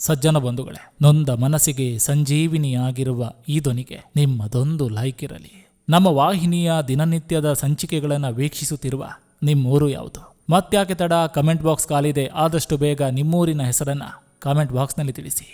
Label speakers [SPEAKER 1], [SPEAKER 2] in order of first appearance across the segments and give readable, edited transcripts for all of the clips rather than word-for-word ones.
[SPEAKER 1] ಸಜ್ಜನ ಬಂಧುಗಳೇ, ನೊಂದ ಮನಸ್ಸಿಗೆ ಸಂಜೀವಿನಿಯಾಗಿರುವ ಈ ಧ್ವನಿಗೆ ನಿಮ್ಮದೊಂದು ಲೈಕ್ ಇರಲಿ. ನಮ್ಮ ವಾಹಿನಿಯ ದಿನನಿತ್ಯದ ಸಂಚಿಕೆಗಳನ್ನು ವೀಕ್ಷಿಸುತ್ತಿರುವ ನಿಮ್ಮೂರು ಯಾವುದು? ಮತ್ತ್ಯಾಕೆ ತಡ? ಕಮೆಂಟ್ ಬಾಕ್ಸ್ ಖಾಲಿದೆ. ಆದಷ್ಟು ಬೇಗ ನಿಮ್ಮೂರಿನ ಹೆಸರನ್ನು ಕಾಮೆಂಟ್ ಬಾಕ್ಸ್ನಲ್ಲಿ ತಿಳಿಸಿ.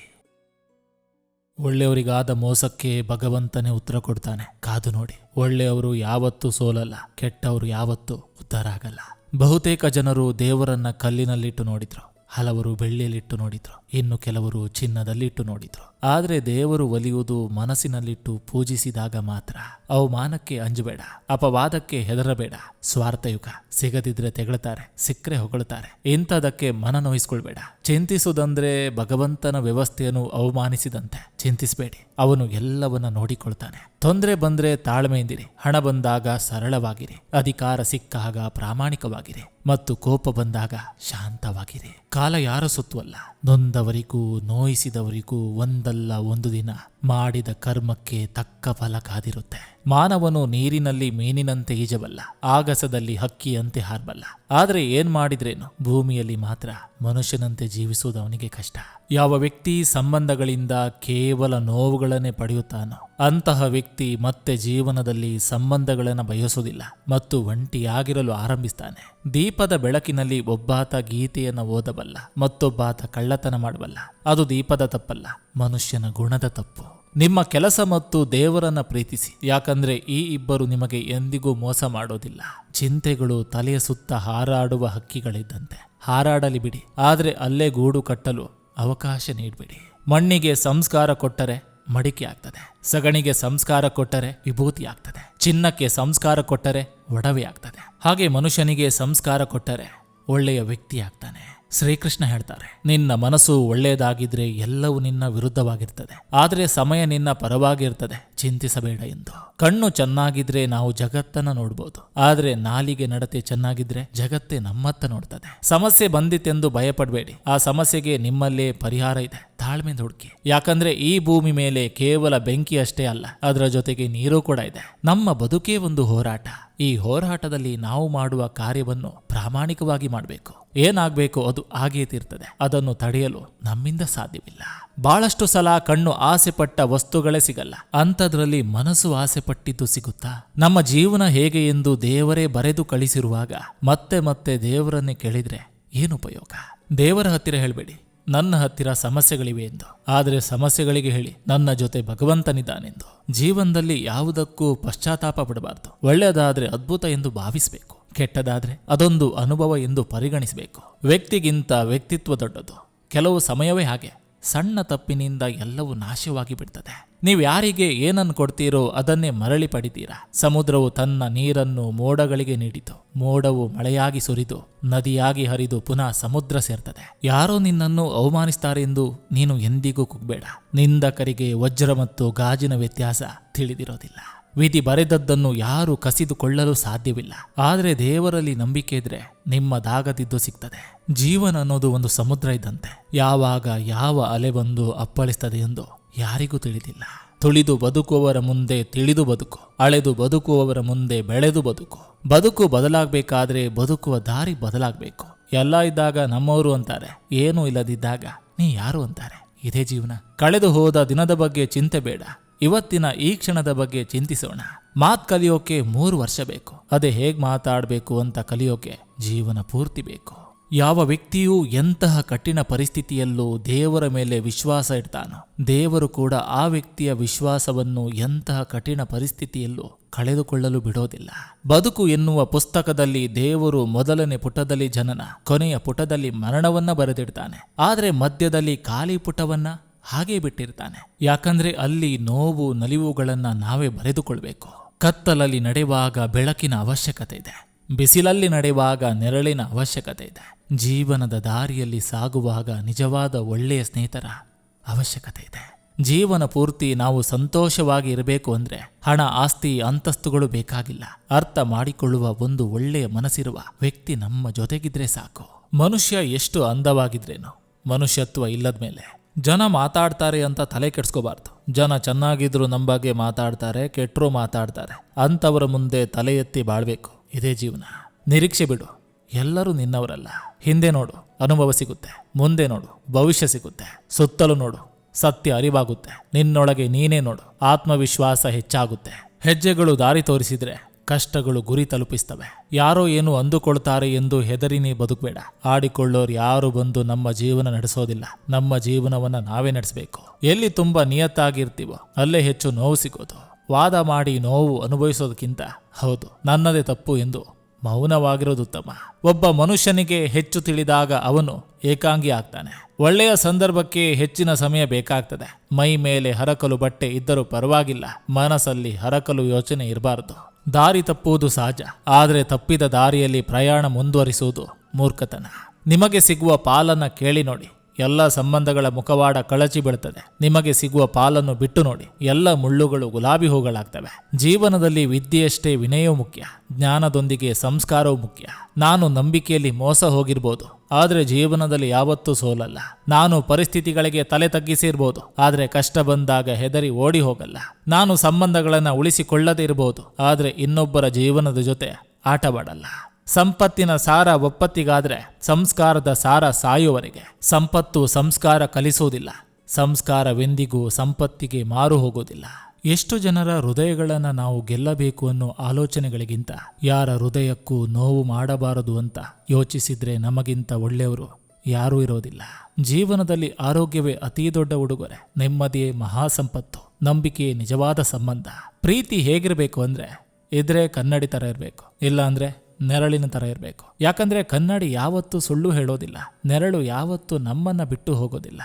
[SPEAKER 1] ಒಳ್ಳೆಯವರಿಗಾದ ಮೋಸಕ್ಕೆ ಭಗವಂತನೇ ಉತ್ತರ ಕೊಡ್ತಾನೆ. ಕಾದು ನೋಡಿ. ಒಳ್ಳೆಯವರು ಯಾವತ್ತೂ ಸೋಲಲ್ಲ, ಕೆಟ್ಟವರು ಯಾವತ್ತೂ ಉದ್ಧಾರ ಆಗಲ್ಲ. ಬಹುತೇಕ ಜನರು ದೇವರನ್ನ ಕಲ್ಲಿನಲ್ಲಿಟ್ಟು ನೋಡಿದ್ರು, ಹಲವರು ಬೆಳ್ಳಿಯಲ್ಲಿಟ್ಟು ನೋಡಿದ್ರು, ಇನ್ನು ಕೆಲವರು ಚಿನ್ನದಲ್ಲಿಟ್ಟು ನೋಡಿದ್ರು. ಆದರೆ ದೇವರು ಒಲಿಯುವುದು ಮನಸ್ಸಿನಲ್ಲಿಟ್ಟು ಪೂಜಿಸಿದಾಗ ಮಾತ್ರ. ಅವಮಾನಕ್ಕೆ ಅಂಜಬೇಡ, ಅಪವಾದಕ್ಕೆ ಹೆದರಬೇಡ. ಸ್ವಾರ್ಥಯುಗ. ಸಿಗದಿದ್ರೆ ತೆಗಳ್ತಾರೆ, ಸಿಕ್ಕರೆ ಹೊಗಳ್ತಾರೆ. ಇಂಥದಕ್ಕೆ ಮನ ನೋಯಿಸ್ಕೊಳ್ಬೇಡ. ಚಿಂತಿಸುವುದಂದ್ರೆ ಭಗವಂತನ ವ್ಯವಸ್ಥೆಯನ್ನು ಅವಮಾನಿಸಿದಂತೆ. ಚಿಂತಿಸಬೇಡಿ, ಅವನು ಎಲ್ಲವನ್ನ ನೋಡಿಕೊಳ್ತಾನೆ. ತೊಂದರೆ ಬಂದ್ರೆ ತಾಳ್ಮೆಯಿಂದಿರಿ, ಹಣ ಬಂದಾಗ ಸರಳವಾಗಿರಿ, ಅಧಿಕಾರ ಸಿಕ್ಕಾಗ ಪ್ರಾಮಾಣಿಕವಾಗಿರಿ, ಮತ್ತು ಕೋಪ ಬಂದಾಗ ಶಾಂತವಾಗಿರಿ. ಕಾಲ ಯಾರ ಸುತ್ತುವಲ್ಲ. ನೊಂದವರಿಗೂ ನೋಯಿಸಿದವರಿಗೂ ಒಂದಲ್ಲ ಒಂದು ದಿನ ಮಾಡಿದ ಕರ್ಮಕ್ಕೆ ತಕ್ಕ ಫಲ ಕಾದಿರುತ್ತೆ. ಮಾನವನು ನೀರಿನಲ್ಲಿ ಮೀನಿನಂತೆ ಈಜಬಲ್ಲ, ಆಗಸದಲ್ಲಿ ಹಕ್ಕಿಯಂತೆ ಹಾರಬಲ್ಲ. ಆದರೆ ಏನ್ ಮಾಡಿದ್ರೇನು, ಭೂಮಿಯಲ್ಲಿ ಮಾತ್ರ ಮನುಷ್ಯನಂತೆ ಜೀವಿಸುವುದು ಅವನಿಗೆ ಕಷ್ಟ. ಯಾವ ವ್ಯಕ್ತಿ ಸಂಬಂಧಗಳಿಂದ ಕೇವಲ ನೋವುಗಳನ್ನೇ ಪಡೆಯುತ್ತಾನೋ ಅಂತಹ ವ್ಯಕ್ತಿ ಮತ್ತೆ ಜೀವನದಲ್ಲಿ ಸಂಬಂಧಗಳನ್ನು ಬಯಸುವುದಿಲ್ಲ ಮತ್ತು ಒಂಟಿಯಾಗಿರಲು ಆರಂಭಿಸ್ತಾನೆ. ದೀಪದ ಬೆಳಕಿನಲ್ಲಿ ಒಬ್ಬಾತ ಗೀತೆಯನ್ನು ಓದಬಲ್ಲ, ಮತ್ತೊಬ್ಬಾತ ಕಳ್ಳತನ ಮಾಡಬಲ್ಲ. ಅದು ದೀಪದ ತಪ್ಪಲ್ಲ, ಮನುಷ್ಯನ ಗುಣದ ತಪ್ಪು. ನಿಮ್ಮ ಕೆಲಸ ಮತ್ತು ದೇವರನ್ನ ಪ್ರೀತಿಸಿ, ಯಾಕಂದ್ರೆ ಈ ಇಬ್ಬರು ನಿಮಗೆ ಎಂದಿಗೂ ಮೋಸ ಮಾಡೋದಿಲ್ಲ. ಚಿಂತೆಗಳು ತಲೆಯ ಸುತ್ತ ಹಾರಾಡುವ ಹಕ್ಕಿಗಳಿದ್ದಂತೆ. ಹಾರಾಡಲಿ ಬಿಡಿ, ಆದರೆ ಅಲ್ಲೇ ಗೂಡು ಕಟ್ಟಲು ಅವಕಾಶ ನೀಡಬೇಡಿ. ಮಣ್ಣಿಗೆ ಸಂಸ್ಕಾರ ಕೊಟ್ಟರೆ ಮಡಿಕೆ ಆಗ್ತದೆ, ಸಗಣಿಗೆ ಸಂಸ್ಕಾರ ಕೊಟ್ಟರೆ ವಿಭೂತಿ ಆಗ್ತದೆ, ಚಿನ್ನಕ್ಕೆ ಸಂಸ್ಕಾರ ಕೊಟ್ಟರೆ ಒಡವೆ ಆಗ್ತದೆ. ಹಾಗೆ ಮನುಷ್ಯನಿಗೆ ಸಂಸ್ಕಾರ ಕೊಟ್ಟರೆ ಒಳ್ಳೆಯ ವ್ಯಕ್ತಿ ಆಗ್ತಾನೆ. ಶ್ರೀಕೃಷ್ಣ ಹೇಳ್ತಾರೆ, ನಿನ್ನ ಮನಸ್ಸು ಒಳ್ಳೆಯದಾಗಿದ್ರೆ ಎಲ್ಲವೂ ನಿನ್ನ ವಿರುದ್ಧವಾಗಿರ್ತದೆ, ಆದರೆ ಸಮಯ ನಿನ್ನ ಪರವಾಗಿರ್ತದೆ, ಚಿಂತಿಸಬೇಡ ಎಂದು. ಕಣ್ಣು ಚೆನ್ನಾಗಿದ್ರೆ ನಾವು ಜಗತ್ತನ್ನ ನೋಡ್ಬೋದು, ಆದರೆ ನಾಲಿಗೆ ನಡತೆ ಚೆನ್ನಾಗಿದ್ರೆ ಜಗತ್ತೇ ನಮ್ಮತ್ತ ನೋಡ್ತದೆ. ಸಮಸ್ಯೆ ಬಂದಿತೆಂದು ಭಯಪಡಬೇಡಿ, ಆ ಸಮಸ್ಯೆಗೆ ನಿಮ್ಮಲ್ಲೇ ಪರಿಹಾರ ಇದೆ. ತಾಳ್ಮೆ ಹುಡುಕಿ, ಯಾಕಂದ್ರೆ ಈ ಭೂಮಿ ಮೇಲೆ ಕೇವಲ ಬೆಂಕಿ ಅಷ್ಟೇ ಅಲ್ಲ, ಅದರ ಜೊತೆಗೆ ನೀರು ಕೂಡ ಇದೆ. ನಮ್ಮ ಬದುಕೇ ಒಂದು ಹೋರಾಟ. ಈ ಹೋರಾಟದಲ್ಲಿ ನಾವು ಮಾಡುವ ಕಾರ್ಯವನ್ನು ಪ್ರಾಮಾಣಿಕವಾಗಿ ಮಾಡಬೇಕು. ಏನಾಗಬೇಕು ಅದು ಆಗೇ ತೀರ್ತದೆ. ಅದನ್ನು ತಡೆಯಲು ನಮ್ಮಿಂದ ಸಾಧ್ಯವಿಲ್ಲ. ಬಹಳಷ್ಟು ಸಲ ಕಣ್ಣು ಆಸೆ ಪಟ್ಟ ವಸ್ತುಗಳೇ ಸಿಗಲ್ಲ, ಅಂಥದ್ರಲ್ಲಿ ಮನಸ್ಸು ಆಸೆ ಪಟ್ಟಿದ್ದು ಸಿಗುತ್ತಾ? ನಮ್ಮ ಜೀವನ ಹೇಗೆ ಎಂದು ದೇವರೇ ಬರೆದು ಕಳಿಸಿರುವಾಗ ಮತ್ತೆ ಮತ್ತೆ ದೇವರನ್ನೇ ಕೇಳಿದ್ರೆ ಏನು ಉಪಯೋಗ? ದೇವರ ಹತ್ತಿರ ಹೇಳಬೇಡಿ ನನ್ನ ಹತ್ತಿರ ಸಮಸ್ಯೆಗಳಿವೆ ಎಂದು, ಆದರೆ ಸಮಸ್ಯೆಗಳಿಗೆ ಹೇಳಿ ನನ್ನ ಜೊತೆ ಭಗವಂತನಿದ್ದಾನೆಂದು. ಜೀವನದಲ್ಲಿ ಯಾವುದಕ್ಕೂ ಪಶ್ಚಾತ್ತಾಪ ಪಡಬಾರದು. ಒಳ್ಳೆಯದಾದ್ರೆ ಅದ್ಭುತ ಎಂದು ಭಾವಿಸಬೇಕು, ಕೆಟ್ಟದಾದ್ರೆ ಅದೊಂದು ಅನುಭವ ಎಂದು ಪರಿಗಣಿಸಬೇಕು. ವ್ಯಕ್ತಿಗಿಂತ ವ್ಯಕ್ತಿತ್ವ ದೊಡ್ಡದು. ಕೆಲವು ಸಮಯವೇ ಹಾಗೆ, ಸಣ್ಣ ತಪ್ಪಿನಿಂದ ಎಲ್ಲವೂ ನಾಶವಾಗಿ ಬಿಡ್ತದೆ. ನೀವು ಯಾರಿಗೆ ಏನನ್ನು ಕೊಡ್ತೀರೋ ಅದನ್ನೇ ಮರಳಿ ಪಡಿತೀರಾ. ಸಮುದ್ರವು ತನ್ನ ನೀರನ್ನು ಮೋಡಗಳಿಗೆ ನೀಡಿತು, ಮೋಡವು ಮಳೆಯಾಗಿ ಸುರಿದು ನದಿಯಾಗಿ ಹರಿದು ಪುನಃ ಸಮುದ್ರ ಸೇರ್ತದೆ. ಯಾರೋ ನಿನ್ನನ್ನು ಅವಮಾನಿಸ್ತಾರೆ ಎಂದು ನೀನು ಎಂದಿಗೂ ಕುಗ್ಬೇಡ. ನಿಂದಕರಿಗೆ ವಜ್ರ ಮತ್ತು ಗಾಜಿನ ವ್ಯತ್ಯಾಸ ತಿಳಿದಿರೋದಿಲ್ಲ. ವಿಧಿ ಬರೆದದ್ದನ್ನು ಯಾರು ಕಸಿದುಕೊಳ್ಳಲು ಸಾಧ್ಯವಿಲ್ಲ. ಆದರೆ ದೇವರಲ್ಲಿ ನಂಬಿಕೆ ಇದ್ರೆ ನಿಮ್ಮದಾಗದಿದ್ದು ಸಿಗ್ತದೆ. ಜೀವನ ಅನ್ನೋದು ಒಂದು ಸಮುದ್ರ ಇದ್ದಂತೆ. ಯಾವಾಗ ಯಾವ ಅಲೆ ಬಂದು ಅಪ್ಪಳಿಸ್ತದೆ ಎಂದು ಯಾರಿಗೂ ತಿಳಿದಿಲ್ಲ. ತುಳಿದು ಬದುಕುವವರ ಮುಂದೆ ತಿಳಿದು ಬದುಕು, ಅಳೆದು ಬದುಕುವವರ ಮುಂದೆ ಬೆಳೆದು ಬದುಕು. ಬದುಕು ಬದಲಾಗಬೇಕಾದ್ರೆ ಬದುಕುವ ದಾರಿ ಬದಲಾಗಬೇಕು. ಎಲ್ಲ ಇದ್ದಾಗ ನಮ್ಮವರು ಅಂತಾರೆ, ಏನೂ ಇಲ್ಲದಿದ್ದಾಗ ನೀ ಯಾರು ಅಂತಾರೆ. ಇದೇ ಜೀವನ. ಕಳೆದು ಹೋದ ದಿನದ ಬಗ್ಗೆ ಚಿಂತೆ ಬೇಡ, ಇವತ್ತಿನ ಈ ಕ್ಷಣದ ಬಗ್ಗೆ ಚಿಂತಿಸೋಣ. ಮಾತ್ ಕಲಿಯೋಕೆ 3 ವರ್ಷ ಬೇಕು, ಅದೇ ಹೇಗ್ ಮಾತಾಡಬೇಕು ಅಂತ ಕಲಿಯೋಕೆ ಜೀವನ ಪೂರ್ತಿ ಬೇಕು. ಯಾವ ವ್ಯಕ್ತಿಯೂ ಎಂತಹ ಕಠಿಣ ಪರಿಸ್ಥಿತಿಯಲ್ಲೂ ದೇವರ ಮೇಲೆ ವಿಶ್ವಾಸ ಇಡ್ತಾನೋ, ದೇವರು ಕೂಡ ಆ ವ್ಯಕ್ತಿಯ ವಿಶ್ವಾಸವನ್ನು ಎಂತಹ ಕಠಿಣ ಪರಿಸ್ಥಿತಿಯಲ್ಲೂ ಕಳೆದುಕೊಳ್ಳಲು ಬಿಡೋದಿಲ್ಲ. ಬದುಕು ಎನ್ನುವ ಪುಸ್ತಕದಲ್ಲಿ ದೇವರು ಮೊದಲನೇ ಪುಟದಲ್ಲಿ ಜನನ, ಕೊನೆಯ ಪುಟದಲ್ಲಿ ಮರಣವನ್ನ ಬರೆದಿಡ್ತಾನೆ. ಆದರೆ ಮಧ್ಯದಲ್ಲಿ ಖಾಲಿ ಪುಟವನ್ನ ಹಾಗೇ ಬಿಟ್ಟಿರ್ತಾನೆ. ಯಾಕಂದ್ರೆ ಅಲ್ಲಿ ನೋವು ನಲಿವುಗಳನ್ನ ನಾವೇ ಬರೆದುಕೊಳ್ಬೇಕು. ಕತ್ತಲಲ್ಲಿ ನಡೆಯುವಾಗ ಬೆಳಕಿನ ಅವಶ್ಯಕತೆ ಇದೆ, ಬಿಸಿಲಲ್ಲಿ ನಡೆಯುವಾಗ ನೆರಳಿನ ಅವಶ್ಯಕತೆ ಇದೆ. ಜೀವನದ ದಾರಿಯಲ್ಲಿ ಸಾಗುವಾಗ ನಿಜವಾದ ಒಳ್ಳೆಯ ಸ್ನೇಹಿತರ ಅವಶ್ಯಕತೆ ಇದೆ. ಜೀವನ ಪೂರ್ತಿ ನಾವು ಸಂತೋಷವಾಗಿ ಇರಬೇಕು ಅಂದ್ರೆ ಹಣ, ಆಸ್ತಿ, ಅಂತಸ್ತುಗಳು ಬೇಕಾಗಿಲ್ಲ. ಅರ್ಥ ಮಾಡಿಕೊಳ್ಳುವ ಒಂದು ಒಳ್ಳೆಯ ಮನಸ್ಸಿರುವ ವ್ಯಕ್ತಿ ನಮ್ಮ ಜೊತೆಗಿದ್ರೆ ಸಾಕು. ಮನುಷ್ಯ ಎಷ್ಟು ಅಂದವಾಗಿದ್ರೇನು, ಮನುಷ್ಯತ್ವ ಇಲ್ಲದ್ಮೇಲೆ ಜನ ಮಾತಾಡ್ತಾರೆ ಅಂತ ತಲೆ ಕೆಡ್ಸ್ಕೋಬಾರ್ದು. ಜನ ಚೆನ್ನಾಗಿದ್ರು ನಮ್ಮ ಬಗ್ಗೆ ಮಾತಾಡ್ತಾರೆ, ಕೆಟ್ಟರು ಮಾತಾಡ್ತಾರೆ. ಅಂಥವರ ಮುಂದೆ ತಲೆ ಎತ್ತಿ ಬಾಳ್ಬೇಕು. ಇದೇ ಜೀವನ. ನಿರೀಕ್ಷೆ ಬಿಡು, ಎಲ್ಲರೂ ನಿನ್ನವರಲ್ಲ. ಹಿಂದೆ ನೋಡು, ಅನುಭವ ಸಿಗುತ್ತೆ. ಮುಂದೆ ನೋಡು, ಭವಿಷ್ಯ ಸಿಗುತ್ತೆ. ಸುತ್ತಲೂ ನೋಡು, ಸತ್ಯ ಅರಿವಾಗುತ್ತೆ. ನಿನ್ನೊಳಗೆ ನೀನೇ ನೋಡು, ಆತ್ಮವಿಶ್ವಾಸ ಹೆಚ್ಚಾಗುತ್ತೆ. ಹೆಜ್ಜೆಗಳು ದಾರಿ ತೋರಿಸಿದ್ರೆ ಕಷ್ಟಗಳು ಗುರಿ ತಲುಪಿಸ್ತವೆ. ಯಾರೋ ಏನು ಅಂದುಕೊಳ್ತಾರೆ ಎಂದು ಹೆದರಿ ನೀ ಬದುಕಬೇಡ. ಆಡಿಕೊಳ್ಳೋರು ಯಾರು ಬಂದು ನಮ್ಮ ಜೀವನ ನಡೆಸೋದಿಲ್ಲ. ನಮ್ಮ ಜೀವನವನ್ನ ನಾವೇ ನಡೆಸಬೇಕು. ಎಲ್ಲಿ ತುಂಬಾ ನಿಯತ್ತಾಗಿರ್ತೀವೋ ಅಲ್ಲೇ ಹೆಚ್ಚು ನೋವು ಸಿಗೋದು. ವಾದ ಮಾಡಿ ನೋವು ಅನುಭವಿಸೋದಕ್ಕಿಂತ ಹೌದು ನನ್ನದೇ ತಪ್ಪು ಎಂದು ಮೌನವಾಗಿರೋದು ಉತ್ತಮ. ಒಬ್ಬ ಮನುಷ್ಯನಿಗೆ ಹೆಚ್ಚು ತಿಳಿದಾಗ ಅವನು ಏಕಾಂಗಿ ಆಗ್ತಾನೆ. ಒಳ್ಳೆಯ ಸಂದರ್ಭಕ್ಕೆ ಹೆಚ್ಚಿನ ಸಮಯ ಬೇಕಾಗ್ತದೆ. ಮೈ ಮೇಲೆ ಹರಕಲು ಬಟ್ಟೆ ಇದ್ದರೂ ಪರವಾಗಿಲ್ಲ, ಮನಸ್ಸಲ್ಲಿ ಹರಕಲು ಯೋಚನೆ ಇರಬಾರದು. ದಾರಿ ತಪ್ಪುವುದು ಸಹಜ, ಆದರೆ ತಪ್ಪಿದ ದಾರಿಯಲ್ಲಿ ಪ್ರಯಾಣ ಮುಂದುವರಿಸುವುದು ಮೂರ್ಖತನ. ನಿಮಗೆ ಸಿಗುವ ಪಾಲನ್ನ ಕೇಳಿ ನೋಡಿ, ಎಲ್ಲ ಸಂಬಂಧಗಳ ಮುಖವಾಡ ಕಳಚಿ ಬೀಳುತ್ತದೆ. ನಿಮಗೆ ಸಿಗುವ ಪಾಲನ್ನು ಬಿಟ್ಟು ನೋಡಿ, ಎಲ್ಲ ಮುಳ್ಳುಗಳು ಗುಲಾಬಿ ಹೂಗಳಾಗ್ತವೆ. ಜೀವನದಲ್ಲಿ ವಿದ್ಯೆಯಷ್ಟೇ ವಿನಯವೂ ಮುಖ್ಯ, ಜ್ಞಾನದೊಂದಿಗೆ ಸಂಸ್ಕಾರವೂ ಮುಖ್ಯ. ನಾನು ನಂಬಿಕೆಯಲ್ಲಿ ಮೋಸ ಹೋಗಿರ್ಬೋದು, ಆದರೆ ಜೀವನದಲ್ಲಿ ಯಾವತ್ತೂ ಸೋಲಲ್ಲ. ನಾನು ಪರಿಸ್ಥಿತಿಗಳಿಗೆ ತಲೆ ತಗ್ಗಿಸಿರ್ಬೋದು, ಆದರೆ ಕಷ್ಟ ಬಂದಾಗ ಹೆದರಿ ಓಡಿ ಹೋಗಲ್ಲ. ನಾನು ಸಂಬಂಧಗಳನ್ನು ಉಳಿಸಿಕೊಳ್ಳದೇ ಇರಬಹುದು, ಆದರೆ ಇನ್ನೊಬ್ಬರ ಜೀವನದ ಜೊತೆ ಆಟವಾಡಲ್ಲ. ಸಂಪತ್ತಿನ ಸಾರ ಒಪ್ಪತ್ತಿಗಾದ್ರೆ ಸಂಸ್ಕಾರದ ಸಾರ ಸಾಯುವವರೆಗೆ. ಸಂಪತ್ತು ಸಂಸ್ಕಾರ ಕಲಿಸುವುದಿಲ್ಲ, ಸಂಸ್ಕಾರವೆಂದಿಗೂ ಸಂಪತ್ತಿಗೆ ಮಾರು ಹೋಗೋದಿಲ್ಲ. ಎಷ್ಟು ಜನರ ಹೃದಯಗಳನ್ನು ನಾವು ಗೆಲ್ಲಬೇಕು ಅನ್ನೋ ಆಲೋಚನೆಗಳಿಗಿಂತ ಯಾರ ಹೃದಯಕ್ಕೂ ನೋವು ಮಾಡಬಾರದು ಅಂತ ಯೋಚಿಸಿದ್ರೆ ನಮಗಿಂತ ಒಳ್ಳೆಯವರು ಯಾರೂ ಇರೋದಿಲ್ಲ. ಜೀವನದಲ್ಲಿ ಆರೋಗ್ಯವೇ ಅತೀ ದೊಡ್ಡ ಉಡುಗೊರೆ, ನೆಮ್ಮದಿಯೇ ಮಹಾ ಸಂಪತ್ತು, ನಂಬಿಕೆಯೇ ನಿಜವಾದ ಸಂಬಂಧ. ಪ್ರೀತಿ ಹೇಗಿರಬೇಕು ಅಂದ್ರೆ ಇದ್ರೆ ಕನ್ನಡಿ ತರ ಇರಬೇಕು, ಇಲ್ಲ ಅಂದ್ರೆ ನೆರಳಿನ ತರ ಇರಬೇಕು. ಯಾಕಂದ್ರೆ ಕನ್ನಡಿ ಯಾವತ್ತೂ ಸುಳ್ಳು ಹೇಳೋದಿಲ್ಲ, ನೆರಳು ಯಾವತ್ತೂ ನಮ್ಮನ್ನ ಬಿಟ್ಟು ಹೋಗೋದಿಲ್ಲ,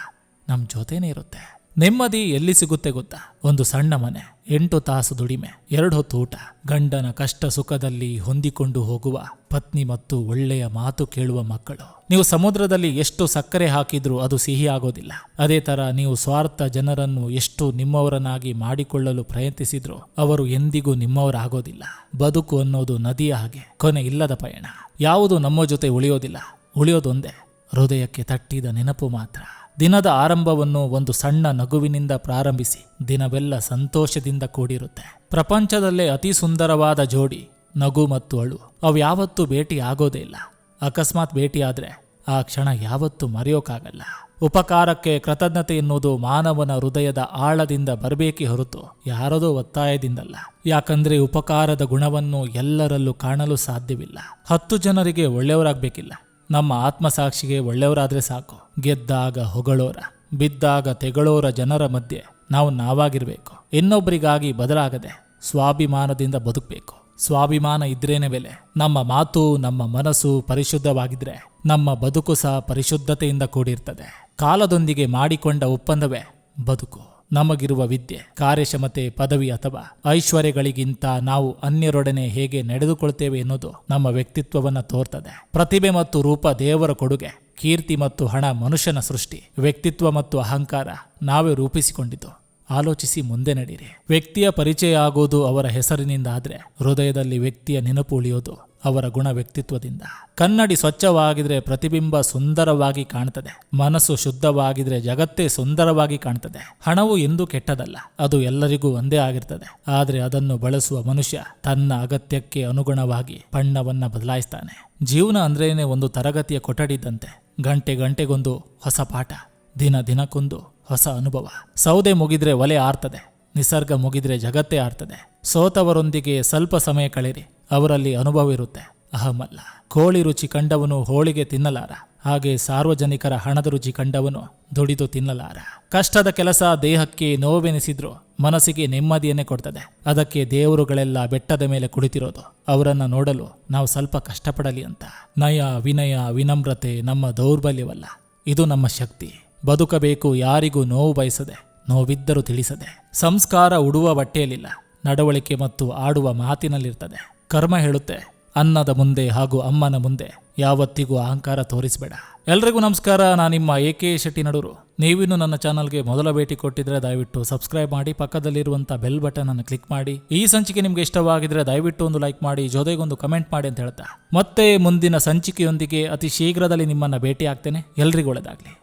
[SPEAKER 1] ನಮ್ಮ ಜೊತೆನೇ ಇರುತ್ತೆ. ನೆಮ್ಮದಿ ಎಲ್ಲಿ ಸಿಗುತ್ತೆ ಗೊತ್ತಾ? ಒಂದು ಸಣ್ಣ ಮನೆ, 8 ತಾಸು ದುಡಿಮೆ, 2 ಹೊತ್ತು ಊಟ, ಗಂಡನ ಕಷ್ಟ ಸುಖದಲ್ಲಿ ಹೊಂದಿಕೊಂಡು ಹೋಗುವ ಪತ್ನಿ ಮತ್ತು ಒಳ್ಳೆಯ ಮಾತು ಕೇಳುವ ಮಕ್ಕಳು. ನೀವು ಸಮುದ್ರದಲ್ಲಿ ಎಷ್ಟು ಸಕ್ಕರೆ ಹಾಕಿದ್ರೂ ಅದು ಸಿಹಿ ಆಗೋದಿಲ್ಲ. ಅದೇ ತರ ನೀವು ಸ್ವಾರ್ಥ ಜನರನ್ನು ಎಷ್ಟು ನಿಮ್ಮವರನ್ನಾಗಿ ಮಾಡಿಕೊಳ್ಳಲು ಪ್ರಯತ್ನಿಸಿದ್ರೂ ಅವರು ಎಂದಿಗೂ ನಿಮ್ಮವರಾಗೋದಿಲ್ಲ. ಬದುಕು ಅನ್ನೋದು ನದಿಯ ಹಾಗೆ, ಕೊನೆ ಇಲ್ಲದ ಪಯಣ. ಯಾವುದು ನಮ್ಮ ಜೊತೆ ಉಳಿಯೋದಿಲ್ಲ, ಉಳಿಯೋದೊಂದೇ ಹೃದಯಕ್ಕೆ ತಟ್ಟಿದ ನೆನಪು ಮಾತ್ರ. ದಿನದ ಆರಂಭವನ್ನು ಒಂದು ಸಣ್ಣ ನಗುವಿನಿಂದ ಪ್ರಾರಂಭಿಸಿ, ದಿನವೆಲ್ಲ ಸಂತೋಷದಿಂದ ಕೂಡಿರುತ್ತೆ. ಪ್ರಪಂಚದಲ್ಲೇ ಅತಿ ಸುಂದರವಾದ ಜೋಡಿ ನಗು ಮತ್ತು ಅಳು. ಅವು ಯಾವತ್ತೂ ಭೇಟಿ ಆಗೋದೇ ಇಲ್ಲ. ಅಕಸ್ಮಾತ್ ಭೇಟಿಯಾದ್ರೆ ಆ ಕ್ಷಣ ಯಾವತ್ತೂ ಮರೆಯೋಕ್ಕಾಗಲ್ಲ. ಉಪಕಾರಕ್ಕೆ ಕೃತಜ್ಞತೆ ಎನ್ನುವುದು ಮಾನವನ ಹೃದಯದ ಆಳದಿಂದ ಬರಬೇಕೇ ಹೊರತು ಯಾರದೋ ಒತ್ತಾಯದಿಂದಲ್ಲ. ಯಾಕಂದ್ರೆ ಉಪಕಾರದ ಗುಣವನ್ನು ಎಲ್ಲರಲ್ಲೂ ಕಾಣಲು ಸಾಧ್ಯವಿಲ್ಲ. 10 ಜನರಿಗೆ ಒಳ್ಳೆಯವರಾಗಬೇಕಿಲ್ಲ, ನಮ್ಮ ಆತ್ಮಸಾಕ್ಷಿಗೆ ಒಳ್ಳೆಯವರಾದ್ರೆ ಸಾಕು. ಗೆದ್ದಾಗ ಹೊಗಳೋರ, ಬಿದ್ದಾಗ ತೆಗಳೋರ ಜನರ ಮಧ್ಯೆ ನಾವು ನಾವಾಗಿರ್ಬೇಕು. ಇನ್ನೊಬ್ಬರಿಗಾಗಿ ಬದಲಾಗದೆ ಸ್ವಾಭಿಮಾನದಿಂದ ಬದುಕಬೇಕು. ಸ್ವಾಭಿಮಾನ ಇದ್ರೇನೆ ಬೆಲೆ. ನಮ್ಮ ಮಾತು, ನಮ್ಮ ಮನಸ್ಸು ಪರಿಶುದ್ಧವಾಗಿದ್ರೆ ನಮ್ಮ ಬದುಕು ಸಹ ಪರಿಶುದ್ಧತೆಯಿಂದ ಕೂಡಿರ್ತದೆ. ಕಾಲದೊಂದಿಗೆ ಮಾಡಿಕೊಂಡ ಒಪ್ಪಂದವೇ ಬದುಕು. ನಮಗಿರುವ ವಿದ್ಯೆ, ಕಾರ್ಯಕ್ಷಮತೆ, ಪದವಿ ಅಥವಾ ಐಶ್ವರ್ಯಗಳಿಗಿಂತ ನಾವು ಅನ್ಯರೊಡನೆ ಹೇಗೆ ನಡೆದುಕೊಳ್ತೇವೆ ಎನ್ನುವುದು ನಮ್ಮ ವ್ಯಕ್ತಿತ್ವವನ್ನು ತೋರ್ತದೆ. ಪ್ರತಿಭೆ ಮತ್ತು ರೂಪ ದೇವರ ಕೊಡುಗೆ, ಕೀರ್ತಿ ಮತ್ತು ಹಣ ಮನುಷ್ಯನ ಸೃಷ್ಟಿ. ವ್ಯಕ್ತಿತ್ವ ಮತ್ತು ಅಹಂಕಾರ ನಾವೇ ರೂಪಿಸಿಕೊಂಡಿದ್ದು. ಆಲೋಚಿಸಿ ಮುಂದೆ ನಡೀರಿ. ವ್ಯಕ್ತಿಯ ಪರಿಚಯ ಆಗೋದು ಅವರ ಹೆಸರಿನಿಂದ ಆದ್ರೆ ಹೃದಯದಲ್ಲಿ ವ್ಯಕ್ತಿಯ ನೆನಪು ಉಳಿಯೋದು ಅವರ ಗುಣ ವ್ಯಕ್ತಿತ್ವದಿಂದ. ಕನ್ನಡಿ ಸ್ವಚ್ಛವಾಗಿದ್ರೆ ಪ್ರತಿಬಿಂಬ ಸುಂದರವಾಗಿ ಕಾಣ್ತದೆ. ಮನಸ್ಸು ಶುದ್ಧವಾಗಿದ್ರೆ ಜಗತ್ತೇ ಸುಂದರವಾಗಿ ಕಾಣ್ತದೆ. ಹಣವು ಎಂದೂ ಕೆಟ್ಟದಲ್ಲ, ಅದು ಎಲ್ಲರಿಗೂ ಒಂದೇ ಆಗಿರ್ತದೆ. ಆದ್ರೆ ಅದನ್ನು ಬಳಸುವ ಮನುಷ್ಯ ತನ್ನ ಅಗತ್ಯಕ್ಕೆ ಅನುಗುಣವಾಗಿ ಬಣ್ಣವನ್ನ ಬದಲಾಯಿಸ್ತಾನೆ. ಜೀವನ ಅಂದ್ರೇನೆ ಒಂದು ತರಗತಿಯ ಕೊಠಡಿದ್ದಂತೆ. ಗಂಟೆ ಗಂಟೆಗೊಂದು ಹೊಸ ಪಾಠ, ದಿನ ದಿನಕ್ಕೊಂದು ಹೊಸ ಅನುಭವ. ಸೌದೆ ಮುಗಿದ್ರೆ ಒಲೆ ಆರ್ತದೆ, ನಿಸರ್ಗ ಮುಗಿದ್ರೆ ಜಗತ್ತೇ ಆರ್ತದೆ. ಸೋತವರೊಂದಿಗೆ ಸ್ವಲ್ಪ ಸಮಯ ಕಳೆರಿ, ಅವರಲ್ಲಿ ಅನುಭವ ಇರುತ್ತೆ, ಅಹಮಲ್ಲ. ಕೋಳಿ ರುಚಿ ಕಂಡವನು ಹೋಳಿಗೆ ತಿನ್ನಲಾರ, ಹಾಗೆ ಸಾರ್ವಜನಿಕರ ಹಣದ ರುಚಿ ಕಂಡವನು ದುಡಿದು ತಿನ್ನಲಾರ. ಕಷ್ಟದ ಕೆಲಸ ದೇಹಕ್ಕೆ ನೋವೆನಿಸಿದ್ರು ಮನಸ್ಸಿಗೆ ನೆಮ್ಮದಿಯನ್ನೇ ಕೊಡ್ತದೆ. ಅದಕ್ಕೆ ದೇವರುಗಳೆಲ್ಲ ಬೆಟ್ಟದ ಮೇಲೆ ಕುಳಿತಿರೋದು, ಅವರನ್ನ ನೋಡಲು ನಾವು ಸ್ವಲ್ಪ ಕಷ್ಟಪಡಲಿ ಅಂತ. ನಯ, ವಿನಯ, ವಿನಮ್ರತೆ ನಮ್ಮ ದೌರ್ಬಲ್ಯವಲ್ಲ, ಇದು ನಮ್ಮ ಶಕ್ತಿ. ಬದುಕಬೇಕು ಯಾರಿಗೂ ನೋವು ಬಯಸದೆ, ನೋವಿದ್ದರೂ ತಿಳಿಸದೆ. ಸಂಸ್ಕಾರ ಉಡುವ ಬಟ್ಟೆಯಲ್ಲಿಲ್ಲ, ನಡವಳಿಕೆ ಮತ್ತು ಆಡುವ ಮಾತಿನಲ್ಲಿರ್ತದೆ. ಕರ್ಮ ಹೇಳುತ್ತೆ, ಅನ್ನದ ಮುಂದೆ ಹಾಗೂ ಅಮ್ಮನ ಮುಂದೆ ಯಾವತ್ತಿಗೂ ಅಹಂಕಾರ ತೋರಿಸಬೇಡ. ಎಲ್ರಿಗೂ ನಮಸ್ಕಾರ, ನಾನು ನಿಮ್ಮ AK ಶೆಟ್ಟಿ ನಡೂರು. ನೀವಿನ್ನು ನನ್ನ ಚಾನಲ್ಗೆ ಮೊದಲ ಭೇಟಿ ಕೊಟ್ಟಿದ್ರೆ ದಯವಿಟ್ಟು ಸಬ್ಸ್ಕ್ರೈಬ್ ಮಾಡಿ, ಪಕ್ಕದಲ್ಲಿರುವಂಥ ಬೆಲ್ ಬಟನ್ ಅನ್ನು ಕ್ಲಿಕ್ ಮಾಡಿ. ಈ ಸಂಚಿಕೆ ನಿಮ್ಗೆ ಇಷ್ಟವಾಗಿದ್ರೆ ದಯವಿಟ್ಟು ಒಂದು ಲೈಕ್ ಮಾಡಿ, ಜೊತೆಗೊಂದು ಕಮೆಂಟ್ ಮಾಡಿ ಅಂತ ಹೇಳ್ತಾ ಮತ್ತೆ ಮುಂದಿನ ಸಂಚಿಕೆಯೊಂದಿಗೆ ಅತಿ ಶೀಘ್ರದಲ್ಲಿ ನಿಮ್ಮನ್ನ ಭೇಟಿ ಆಗ್ತೇನೆ. ಎಲ್ರಿಗೂ ಒಳ್ಳೆಯದಾಗಲಿ.